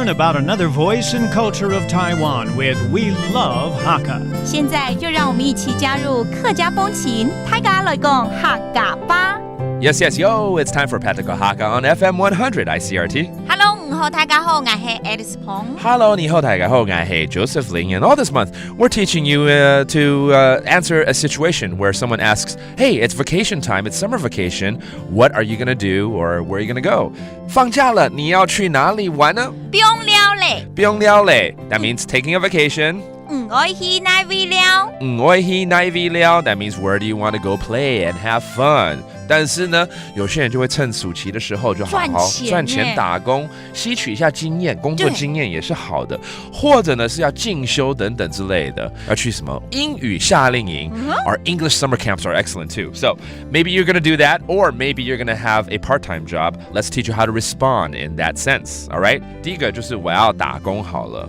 learn about another voice and culture of Taiwan with We Love Hakka. 现在就让我们一起加入客家风情，大家来讲客家吧。Yes, yo, it's time for Practical Hakka on FM 100 Icrt. Hello， 午後大家好，我係 Alice Pong。 Hello, 你好，大家好，我係 Joseph Ling. And all this month, we're teaching you to answer a situation where someone asks, hey, it's vacation time, it's summer vacation. What are you going to do or where are you going to go? 放假了，你要去哪里玩呢？不用了嘞，不用了嘞. That means taking a vacation. 我去哪位了？我去哪位了? That means where do you want to go play and have fun? 但是呢，有些人就会趁暑期的时候就好好赚钱打工，吸取一下经验，工作经验也是好的。或者呢是要进修等等之类的，要去什么英语夏令营。Our English summer camps are excellent too. So maybe you're going to do that, or maybe you're going to have a part-time job. Let's teach you how to respond in that sense. All right? 第一个就是我要打工好了，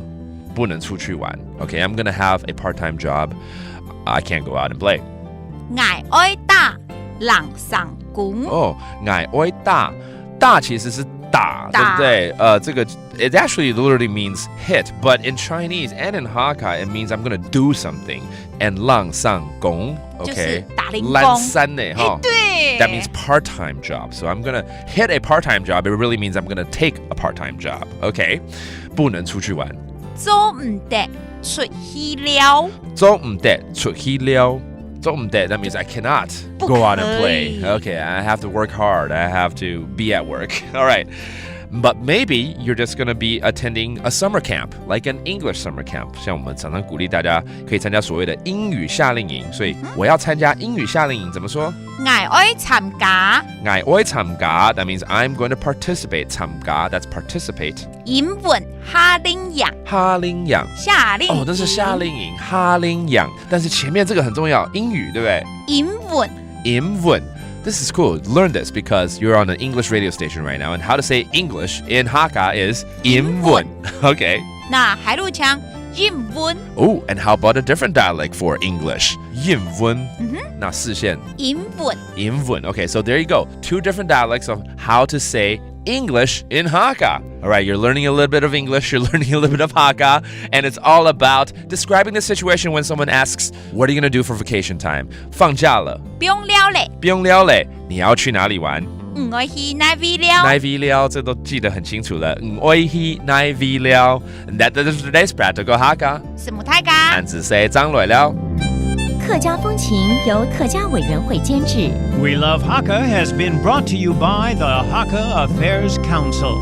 不能出去玩。Okay, I'm going to have a part-time job. I can't go out and play. 我愛打人上工。哦，我愛打，打其實是打，對不對？這個 it actually literally means hit, but in Chinese and in Hakka it means I'm going to do something. And 人上工 okay? 打零工。懶散呢，哈。對。That means part-time job. So I'm going to hit a part-time job. It really means I'm going to take a part-time job. Okay? 不能出去玩。做唔得出去了。做唔得出去了。That means I cannot go out and play. Okay, I have to work hard. I have to be at work. All right. But maybe you're just going to be attending a summer camp, like an English summer camp. 像我们常常鼓励大家可以参加所谓的英语夏令营。所以我要参加英语夏令营怎么说？我愛參加。我愛參加 That means I'm going to participate. 參加 That's participate. 英文夏令營。夏令營。夏令營。哦，那是夏令營。夏令營。但是前面这个很重要，英语，对不对？英文。英文。This is cool. Learn this because you're on an English radio station right now. And how to say English in Hakka is 英文. Okay. 那海陸腔英文. Oh, and how about a different dialect for English? 英文.那四線英文. 英文. Okay, so there you go. Two different dialects of how to say English in Hakka. All right, you're learning a little bit of English, you're learning a little bit of Hakka, and it's all about describing the situation when someone asks, what are you going to do for vacation time? 放假了。不用了嘞。不用了嘞。你要去哪里玩？我去哪位了？哪位了？这都记得很清楚了。我去哪位了？ That is today's practical Hakka. 什麼大家？俺只說張來了。客家風情由客家委員會監製。 We Love Hakka has been brought to you by the Hakka Affairs Council.